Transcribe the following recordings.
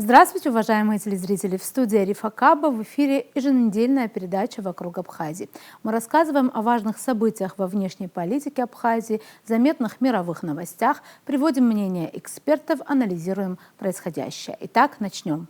Здравствуйте, уважаемые телезрители! В студии Арифа Каба, в эфире еженедельная передача «Вокруг Абхазии». Мы рассказываем о важных событиях во внешней политике Абхазии, заметных мировых новостях, приводим мнения экспертов, анализируем происходящее. Итак, начнем.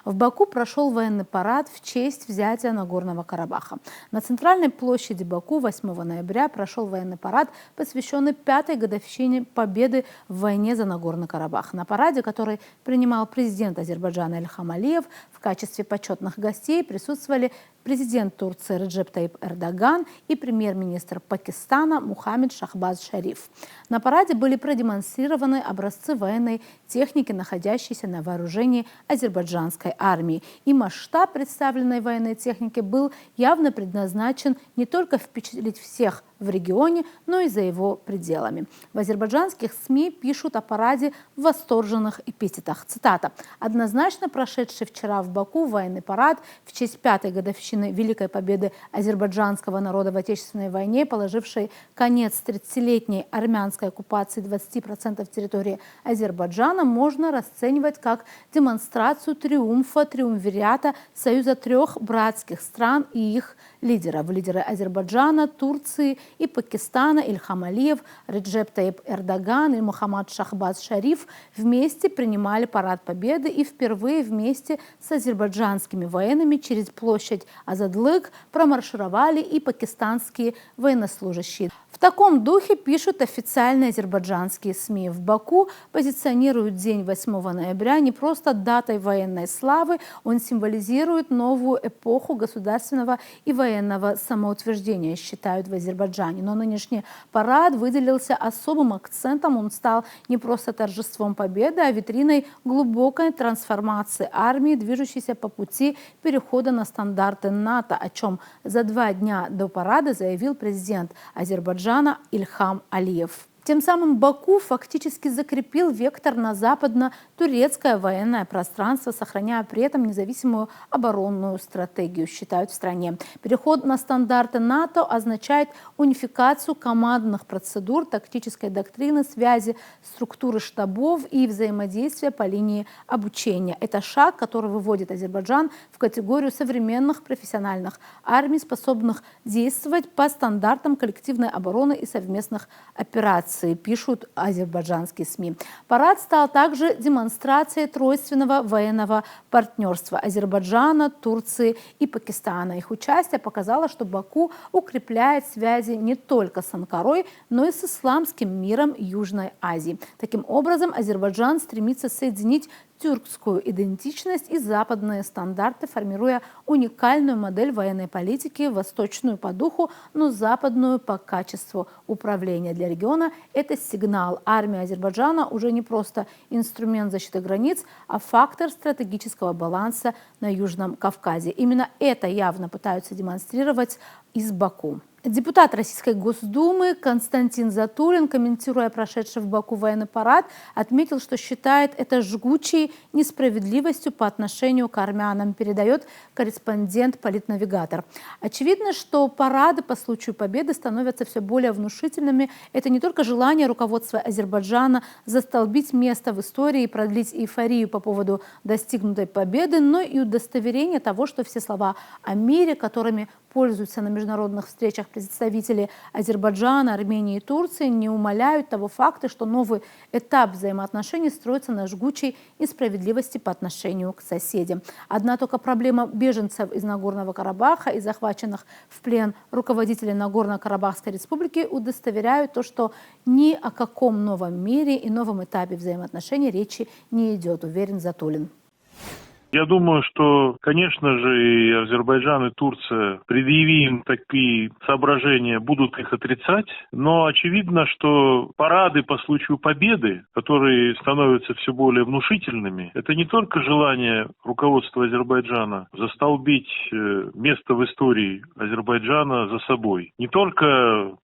В Баку прошел военный парад в честь взятия Нагорного Карабаха. На центральной площади Баку 8 ноября прошел военный парад, посвященный 5-й годовщине победы в войне за Нагорный Карабах. На параде, который принимал президент Азербайджана Ильхам Алиев, в качестве почетных гостей присутствовали президент Турции Реджеп Таyyip Эрдоган и премьер-министр Пакистана Мухаммед Шахбаз Шариф. На параде были продемонстрированы образцы военной техники, находящейся на вооружении азербайджанской армии. И масштаб представленной военной техники был явно предназначен не только впечатлить всех в регионе, но и за его пределами. В азербайджанских СМИ пишут о параде в восторженных эпитетах. Цитата. «Однозначно прошедший вчера в Баку военный парад в честь 5-й годовщины Великой Победы азербайджанского народа в Отечественной войне, положившей конец 30-летней армянской оккупации 20% территории Азербайджана, можно расценивать как демонстрацию триумвирата союза трех братских стран и их лидеров. Лидеры Азербайджана, Турции и Пакистана Ильхам Алиев, Реджеп Таyyip Эрдоган и Мухаммад Шахбаз Шариф вместе принимали парад Победы и впервые вместе с азербайджанскими военными через площадь Азадлык промаршировали и пакистанские военнослужащие. В таком духе пишут официальные азербайджанские СМИ. В Баку позиционируют день 8 ноября не просто датой военной славы, он символизирует новую эпоху государственного и военного самоутверждения, считают в Азербайджане. Но нынешний парад выделился особым акцентом, он стал не просто торжеством победы, а витриной глубокой трансформации армии, движущейся по пути перехода на стандарты НАТО, о чем за 2 дня до парада заявил президент Азербайджана Ильхам Алиев. Тем самым Баку фактически закрепил вектор на западно-турецкое военное пространство, сохраняя при этом независимую оборонную стратегию, считают в стране. Переход на стандарты НАТО означает унификацию командных процедур, тактической доктрины, связи, структуры штабов и взаимодействия по линии обучения. Это шаг, который выводит Азербайджан в категорию современных профессиональных армий, способных действовать по стандартам коллективной обороны и совместных операций, пишут азербайджанские СМИ. Парад стал также демонстрацией тройственного военного партнерства Азербайджана, Турции и Пакистана. Их участие показало, что Баку укрепляет связи не только с Анкарой, но и с исламским миром Южной Азии. Таким образом, Азербайджан стремится соединить тюркскую идентичность и западные стандарты, формируя уникальную модель военной политики, восточную по духу, но западную по качеству управления. Для региона это сигнал. Армия Азербайджана уже не просто инструмент защиты границ, а фактор стратегического баланса на Южном Кавказе. Именно это явно пытаются демонстрировать из Баку. Депутат Российской Госдумы Константин Затулин, комментируя прошедший в Баку военный парад, отметил, что считает это жгучей несправедливостью по отношению к армянам, передает корреспондент Политнавигатор. Очевидно, что парады по случаю победы становятся все более внушительными. Это не только желание руководства Азербайджана застолбить место в истории и продлить эйфорию по поводу достигнутой победы, но и удостоверение того, что все слова о мире, которыми пользуются на международных встречах представители Азербайджана, Армении и Турции, не умаляют того факта, что новый этап взаимоотношений строится на жгучей несправедливости по отношению к соседям. Одна только проблема беженцев из Нагорного Карабаха и захваченных в плен руководителей Нагорно-Карабахской республики удостоверяют то, что ни о каком новом мире и новом этапе взаимоотношений речи не идет, уверен Затулин. Я думаю, что, конечно же, и Азербайджан, и Турция, предъяви им такие соображения, будут их отрицать. Но очевидно, что парады по случаю победы, которые становятся все более внушительными, это не только желание руководства Азербайджана застолбить место в истории Азербайджана за собой, не только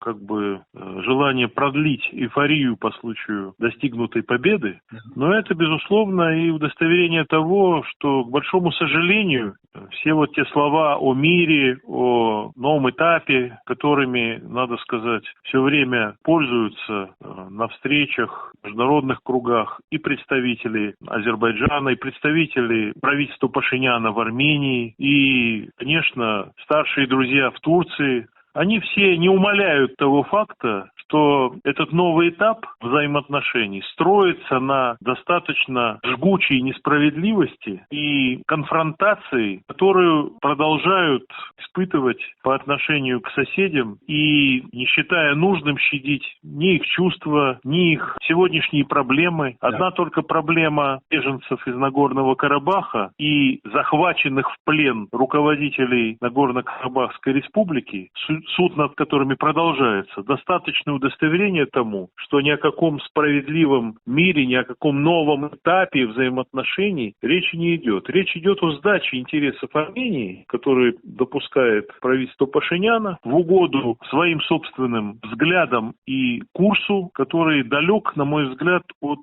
желание продлить эйфорию по случаю достигнутой победы, но это, безусловно, и удостоверение того, что что, к большому сожалению, все вот те слова о мире, о новом этапе, которыми, надо сказать, все время пользуются на встречах, в международных кругах и представители Азербайджана, и представители правительства Пашиняна в Армении, и, конечно, старшие друзья в Турции, они все не умаляют того факта, что этот новый этап взаимоотношений строится на достаточно жгучей несправедливости и конфронтации, которую продолжают испытывать по отношению к соседям и не считая нужным щадить ни их чувства, ни их сегодняшние проблемы. Одна только проблема беженцев из Нагорного Карабаха и захваченных в плен руководителей Нагорно-Карабахской республики, суд над которыми продолжается, достаточное удостоверение тому, что ни о каком справедливом мире, ни о каком новом этапе взаимоотношений речи не идет. Речь идет о сдаче интересов Армении, которые допускает правительство Пашиняна, в угоду своим собственным взглядам и курсу, который далек, на мой взгляд, от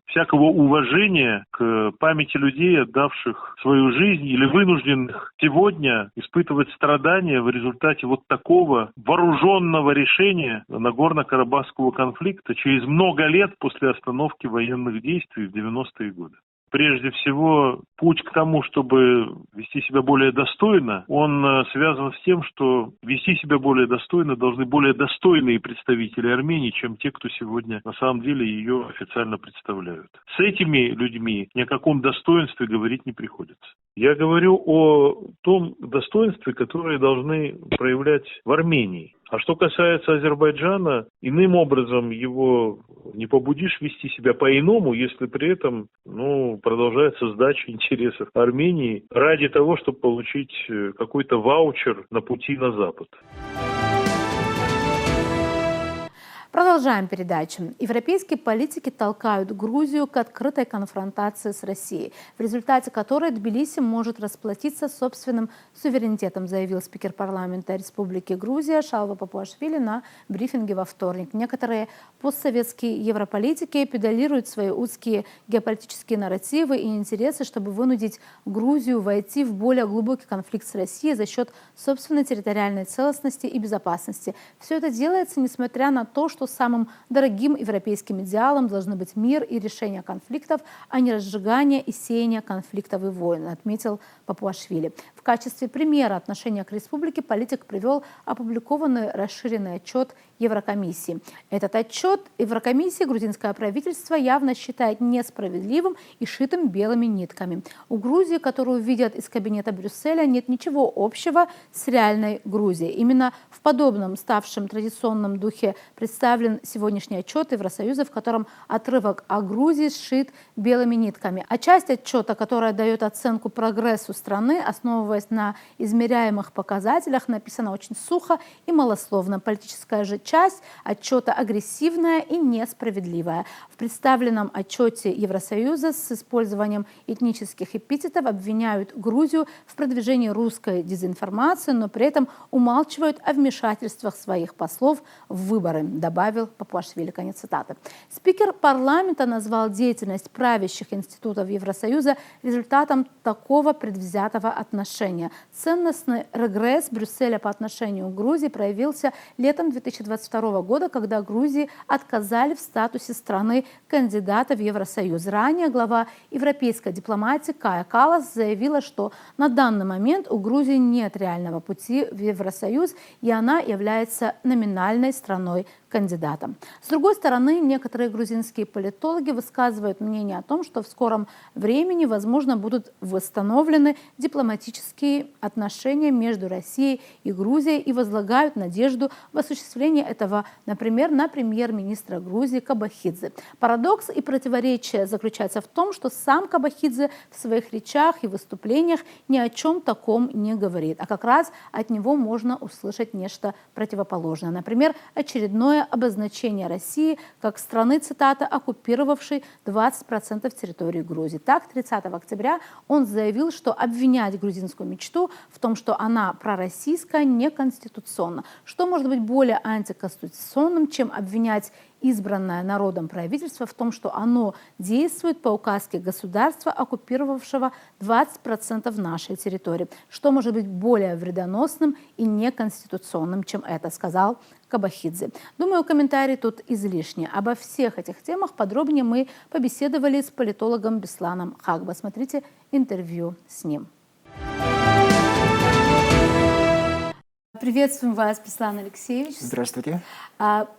всякого уважения к памяти людей, отдавших свою жизнь или вынужденных сегодня испытывать страдания в результате вот такого вооруженного решения Нагорно-Карабахского конфликта через много лет после остановки военных действий в 90-е годы. Прежде всего, путь к тому, чтобы вести себя более достойно, он связан с тем, что вести себя более достойно должны более достойные представители Армении, чем те, кто сегодня на самом деле ее официально представляют. С этими людьми ни о каком достоинстве говорить не приходится. Я говорю о том достоинстве, которое должны проявлять в Армении. А что касается Азербайджана, иным образом его не побудишь вести себя по-иному, если при этом продолжается сдача интересов Армении ради того, чтобы получить какой-то ваучер на пути на Запад. Продолжаем передачу. Европейские политики толкают Грузию к открытой конфронтации с Россией, в результате которой Тбилиси может расплатиться собственным суверенитетом, заявил спикер парламента Республики Грузия Шалва Папуашвили на брифинге во вторник. Некоторые постсоветские европолитики педалируют свои узкие геополитические нарративы и интересы, чтобы вынудить Грузию войти в более глубокий конфликт с Россией за счет собственной территориальной целостности и безопасности. Все это делается, несмотря на то, что самым дорогим европейским идеалом должны быть мир и решение конфликтов, а не разжигание и сеяние конфликтов и войн, отметил Папуашвили. В качестве примера отношения к республике политик привел опубликованный расширенный отчет Еврокомиссии. Этот отчет Еврокомиссии грузинское правительство явно считает несправедливым и шитым белыми нитками. У Грузии, которую видят из кабинета Брюсселя, нет ничего общего с реальной Грузией. Именно в подобном, ставшем традиционном духе представлен сегодняшний отчет Евросоюза, в котором отрывок о Грузии сшит белыми нитками. А часть отчета, которая дает оценку прогрессу страны, основываясь на измеряемых показателях, написана очень сухо и малословно. Политическая же часть отчета агрессивная и несправедливая. В представленном отчете Евросоюза с использованием этнических эпитетов обвиняют Грузию в продвижении русской дезинформации, но при этом умалчивают о вмешательствах своих послов в выборы, добавил Папуашвили. Конец цитаты. Спикер парламента назвал деятельность правящих институтов Евросоюза результатом такого предвзятого отношения. Ценностный регресс Брюсселя по отношению к Грузии проявился летом 2022 года, когда Грузии отказали в статусе страны-кандидата в Евросоюз. Ранее глава европейской дипломатии Кая Каллас заявила, что на данный момент у Грузии нет реального пути в Евросоюз, и она является номинальной страной-кандидатом. С другой стороны, некоторые грузинские политологи высказывают мнение о том, что в скором времени, возможно, будут восстановлены дипломатические отношения между Россией и Грузией и возлагают надежду в осуществление этого, например, на премьер-министра Грузии Кабахидзе. Парадокс и противоречие заключается в том, что сам Кабахидзе в своих речах и выступлениях ни о чем таком не говорит, а как раз от него можно услышать нечто противоположное. Например, очередное обозначение России как страны, цитата, оккупировавшей 20% территории Грузии. Так, 30 октября он заявил, что обвинять грузинскую мечту в том, что она пророссийская, неконституционно. Что может быть более антиконституционным, чем обвинять избранное народом правительство в том, что оно действует по указке государства, оккупировавшего 20% нашей территории. Что может быть более вредоносным и неконституционным, чем это, сказал Кабахидзе. Думаю, комментарий тут излишний. Обо всех этих темах подробнее мы побеседовали с политологом Бесланом Хагба. Смотрите интервью с ним. Приветствуем вас, Беслан Алексеевич. Здравствуйте.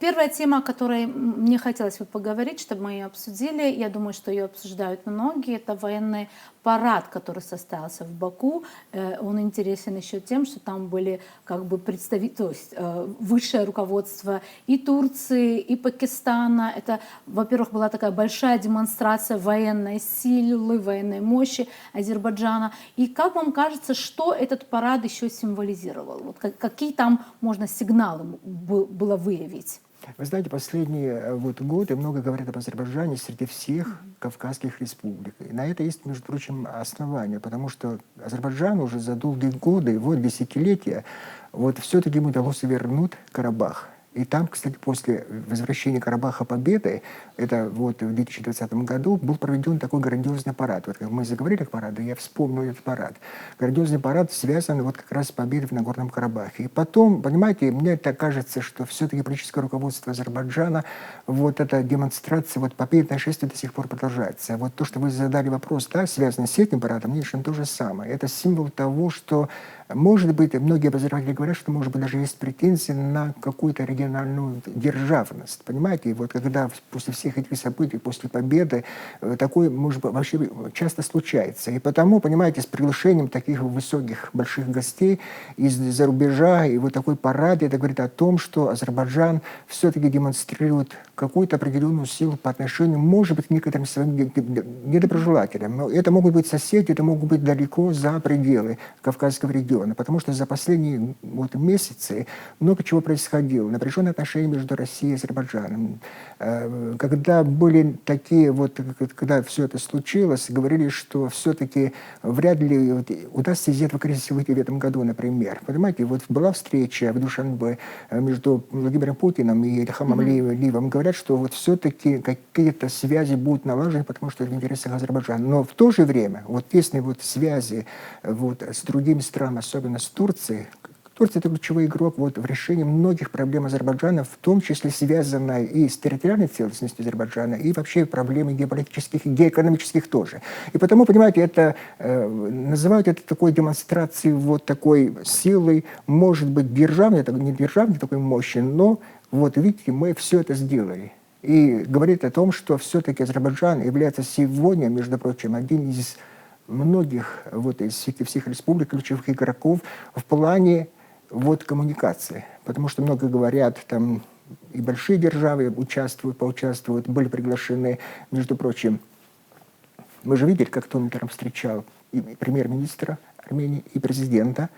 Первая тема, о которой мне хотелось бы поговорить, чтобы мы ее обсудили, я думаю, что ее обсуждают многие, это военный парад, который состоялся в Баку. Он интересен еще тем, что там были как бы представители, то есть высшее руководство и Турции, и Пакистана. Это, во-первых, была такая большая демонстрация военной силы, военной мощи Азербайджана. И как вам кажется, что этот парад еще символизировал? Вот какие там можно сигналы было выявить? Вы знаете, последние годы много говорят об Азербайджане среди всех кавказских республик. И на это есть, между прочим, основания, потому что Азербайджан уже за долгие годы, десятилетия, все-таки ему удалось вернуть Карабах. И там, кстати, после возвращения Карабаха победы, это в 2020 году, был проведен такой грандиозный парад. Вот как мы заговорили о параде, я вспомнил этот парад. Грандиозный парад связан как раз с победой в Нагорном Карабахе. И потом, понимаете, мне так кажется, что все-таки политическое руководство Азербайджана, эта демонстрация, победное шествие до сих пор продолжается. Вот то, что вы задали вопрос, да, связанный с этим парадом, мне лично то же самое. Это символ того, что, может быть, многие обозреватели говорят, что, может быть, даже есть претензии на какую-то региональную державность. Понимаете, и когда после всех этих событий, после победы, такое, может быть, вообще часто случается. И потому, понимаете, с приглашением таких высоких, больших гостей из-за рубежа, и такой парад, это говорит о том, что Азербайджан все-таки демонстрирует какую-то определенную силу по отношению, может быть, к некоторым своим недоброжелателям. Но это могут быть соседи, это могут быть далеко за пределы Кавказского региона, потому что за последние месяцы много чего происходило. Напряженные отношения между Россией и Азербайджаном. Когда были такие, когда все это случилось, говорили, что все-таки вряд ли удастся из этого кризиса выйти в этом году, например. Понимаете, была встреча в Душанбе между Владимиром Путиным и Ильхамом Алиевым. Говорят, что все-таки какие-то связи будут налажены, потому что это в интересах Азербайджана. Но в то же время тесные связи с другими странами, особенно с Турцией. Турция – это ключевой игрок в решении многих проблем Азербайджана, в том числе связанной и с территориальной целостностью Азербайджана, и вообще проблемы геополитических и геоэкономических тоже. И потому, понимаете, это называют это такой демонстрацией такой силой, может быть, державной, не державной такой мощи, но видите, мы все это сделали. И говорит о том, что все-таки Азербайджан является сегодня, между прочим, один из многих из всех республик ключевых игроков в плане коммуникации. Потому что много говорят, там и большие державы поучаствуют, были приглашены, между прочим. Мы же видели, как Дональд Трамп встречал и премьер-министра Армении, и президента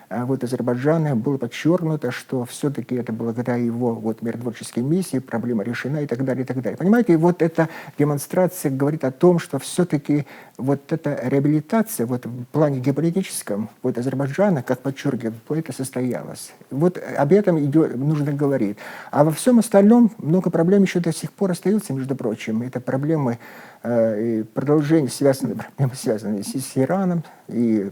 Азербайджана. Было подчеркнуто, что все-таки это благодаря его миротворческой миссии проблема решена и так далее, и так далее. Понимаете, эта демонстрация говорит о том, что все-таки эта реабилитация в плане геополитическом Азербайджана, как подчеркивает, это состоялось. Об этом нужно говорить. А во всем остальном много проблем еще до сих пор остаются, между прочим. Это проблемы продолжения, связанные с Ираном и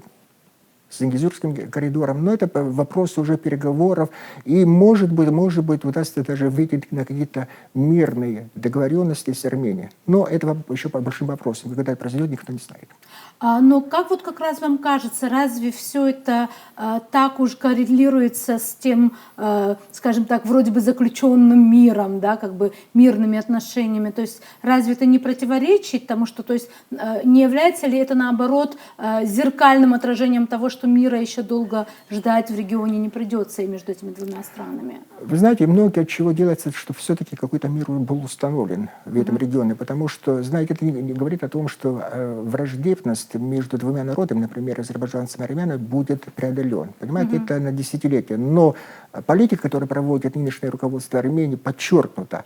с Зангезурским коридором, но это вопрос уже переговоров, и, может быть, удастся даже выйти на какие-то мирные договоренности с Арменией. Но это еще по большим вопросам, когда это произойдет, никто не знает. Но как раз вам кажется, разве все это так уж коррелируется с тем, скажем так, вроде бы заключенным миром, да, как бы мирными отношениями? То есть разве это не противоречит тому, что, то есть не является ли это, наоборот, зеркальным отражением того, что мира еще долго ждать в регионе не придется и между этими двумя странами? Вы знаете, многие от чего делается, что все-таки какой-то мир был установлен в этом регионе, потому что, знаете, это не говорит о том, что враждебность между двумя народами, например, азербайджанцами и армянами, будет преодолен. Понимаете, это на десятилетия. Но политика, которую проводит нынешнее руководство Армении, подчеркнута,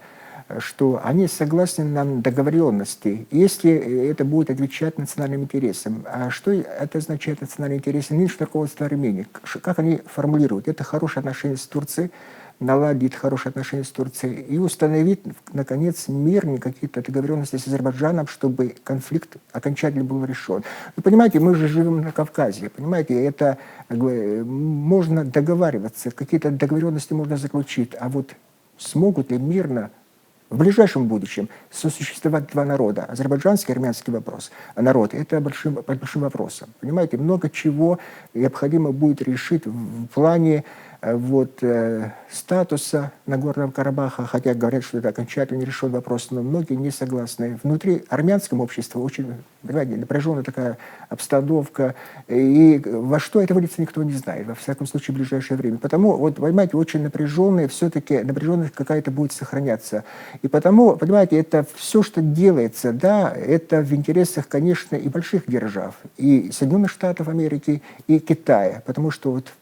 что они согласны на договоренности, если это будет отвечать национальным интересам. А что это означает национальные интересы нынешнего руководства Армении? Как они формулируют? Это хорошие отношения с Турцией, наладить хорошие отношения с Турцией и установить, наконец, мирные какие-то договоренности с Азербайджаном, чтобы конфликт окончательно был решен. Вы понимаете, мы же живем на Кавказе, понимаете, это можно договариваться, какие-то договоренности можно заключить, а вот смогут ли мирно в ближайшем будущем сосуществовать два народа, азербайджанский и армянский народ, это под большим вопросом. Понимаете, много чего необходимо будет решить в плане статуса Нагорного Карабаха, хотя говорят, что это окончательно не решен вопрос, но многие не согласны. Внутри армянского общества очень, понимаете, напряженная такая обстановка, и во что это выльется, никто не знает, во всяком случае, в ближайшее время. Потому, вот, понимаете, очень напряженная, все-таки напряженность какая-то будет сохраняться. И потому, понимаете, это все, что делается, да, это в интересах, конечно, и больших держав, и Соединенных Штатов Америки, и Китая, потому что вот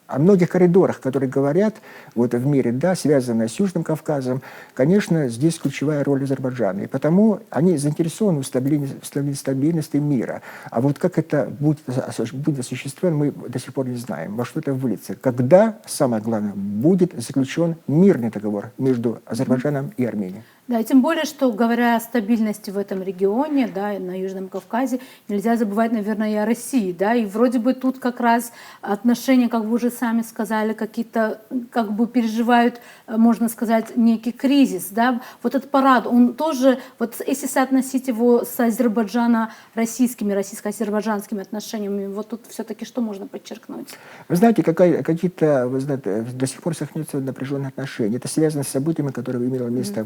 о многих коридорах, которые говорят вот в мире, да, связанные с Южным Кавказом, конечно, здесь ключевая роль Азербайджана. И потому они заинтересованы в стабильности мира. А вот как это будет осуществлено, мы до сих пор не знаем. Во что это выльется. Когда, самое главное, будет заключен мирный договор между Азербайджаном и Арменией. Да, и тем более, что говоря о стабильности в этом регионе, да, и на Южном Кавказе, нельзя забывать, наверное, и о России, да, и вроде бы тут как раз отношения, как вы уже сами сказали, какие-то, как бы переживают, можно сказать, некий кризис, да. Вот этот парад, он тоже, вот если соотносить его с азербайджано-российскими, российско-азербайджанскими отношениями, вот тут все-таки что можно подчеркнуть? Вы знаете, какие-то, вы знаете, до сих пор сохраняются напряженные отношения. Это связано с событиями, которые имело место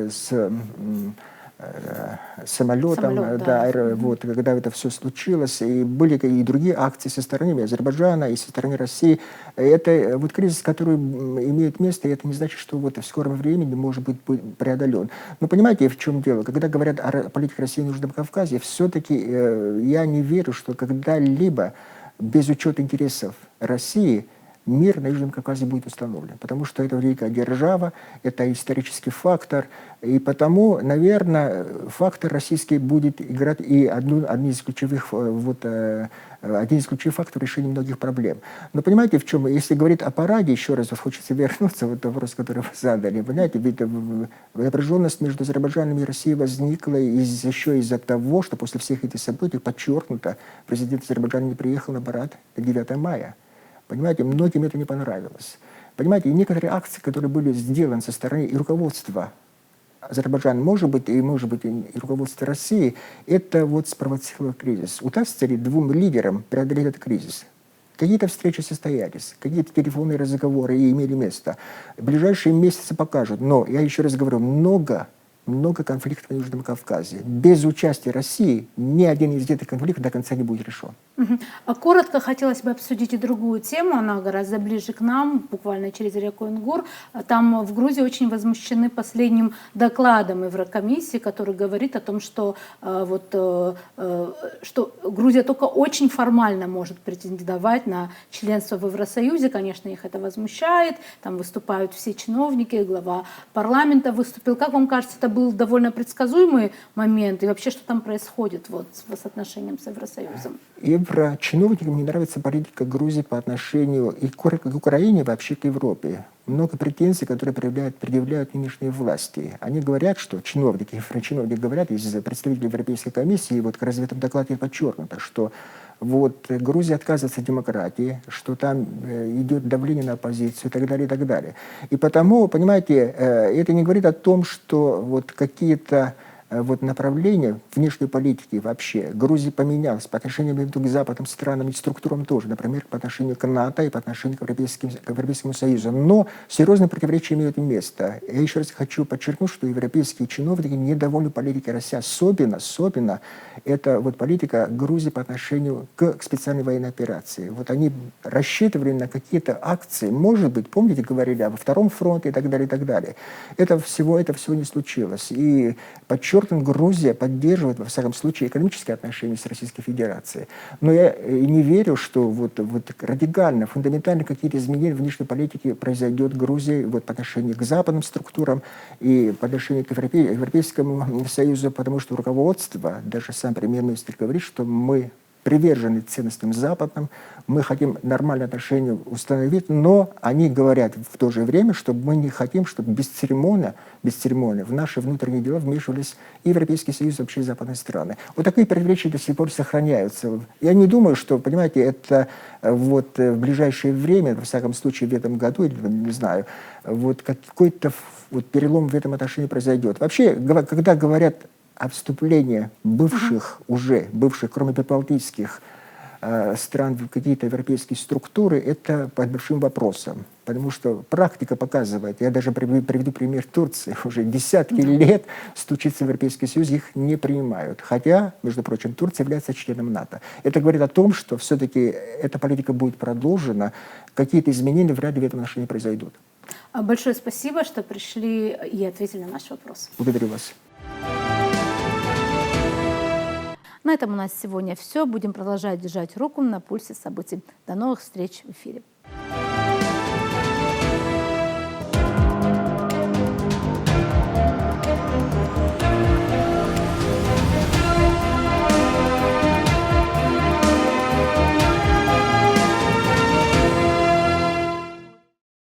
с самолетом, вот, когда это все случилось, и были и другие акции со стороны Азербайджана и со стороны России. Это вот кризис, который имеет место, и это не значит, что вот в скором времени может быть преодолен. Но понимаете, в чем дело? Когда говорят о политике России на Южном Кавказе, все-таки я не верю, что когда-либо без учета интересов России мир на Южном Кавказе будет установлен, потому что это великая держава, это исторический фактор, и потому, наверное, фактор российский будет играть и один из ключевых факторов решения многих проблем. Но понимаете, в чем? Если говорить о параде, еще раз хочется вернуться в вопрос, который вы задали. Понимаете, ведь напряженность между Азербайджаном и Россией возникла еще из-за того, что после всех этих событий подчеркнуто, президент Азербайджана не приехал на парад 9 мая. Понимаете, многим это не понравилось. Понимаете, и некоторые акции, которые были сделаны со стороны и руководства Азербайджана, может быть, и руководства России, это вот спровоцировало кризис. Удастся ли двум лидерам преодолеть этот кризис? Какие-то встречи состоялись, какие-то телефонные разговоры и имели место. Ближайшие месяцы покажут. Но, я еще раз говорю, много конфликтов на Южном Кавказе. Без участия России ни один из этих конфликтов до конца не будет решен. А коротко хотелось бы обсудить и другую тему, она гораздо ближе к нам, буквально через реку Ингур. Там в Грузии очень возмущены последним докладом Еврокомиссии, который говорит о том, что Грузия только очень формально может претендовать на членство в Евросоюзе. Конечно, их это возмущает, там выступают все чиновники, глава парламента выступил. Как вам кажется, это был довольно предсказуемый момент, и вообще, что там происходит вот, с отношением с Евросоюзом? Чиновникам не нравится политика Грузии по отношению и к Украине, вообще к Европе. Много претензий, которые предъявляют нынешние власти. Они говорят, что чиновники говорят, из представителей Европейской комиссии, и вот как раз в этом докладе подчеркнуто, что вот Грузия отказывается от демократии, что там идет давление на оппозицию и так далее, и так далее. И потому, понимаете, это не говорит о том, что вот какие-то направление внешней политики вообще Грузии поменялось по отношению к западным странам и структурам тоже, например, по отношению к НАТО и по отношению к Европейскому Союзу. Но серьезные противоречия имеют место. Я еще раз хочу подчеркнуть, что европейские чиновники недовольны политикой России. Особенно это вот политика Грузии по отношению к специальной военной операции. Вот они рассчитывали на какие-то акции, может быть, помните, говорили об втором фронте и так далее, и так далее. Это всего не случилось. И Грузия поддерживает, во всяком случае, экономические отношения с Российской Федерацией. Но я не верю, что радикально, фундаментально какие-то изменения в внешней политике произойдет в Грузии по отношению к западным структурам и по отношению к Европейскому Союзу, потому что руководство, даже сам премьер-министр говорит, что мы привержены ценностям западным, мы хотим нормальные отношения установить, но они говорят в то же время, что мы не хотим, чтобы бесцеремонно в наши внутренние дела вмешивались и Европейский Союз, и вообще западные страны. Вот такие противоречия до сих пор сохраняются. Я не думаю, что, понимаете, это вот в ближайшее время, во всяком случае в этом году, или не знаю, вот какой-то вот перелом в этом отношении произойдет. Вообще, когда говорят о вступлении бывших, кроме прибалтийских стран, в какие-то европейские структуры, это под большим вопросом. Потому что практика показывает, я даже приведу пример Турции, уже десятки лет стучится в Европейский Союз, их не принимают. Хотя, между прочим, Турция является членом НАТО. Это говорит о том, что все-таки эта политика будет продолжена, какие-то изменения вряд ли в этом отношении произойдут. Большое спасибо, что пришли и ответили на наш вопрос. Благодарю вас. На этом у нас сегодня все. Будем продолжать держать руку на пульсе событий. До новых встреч в эфире.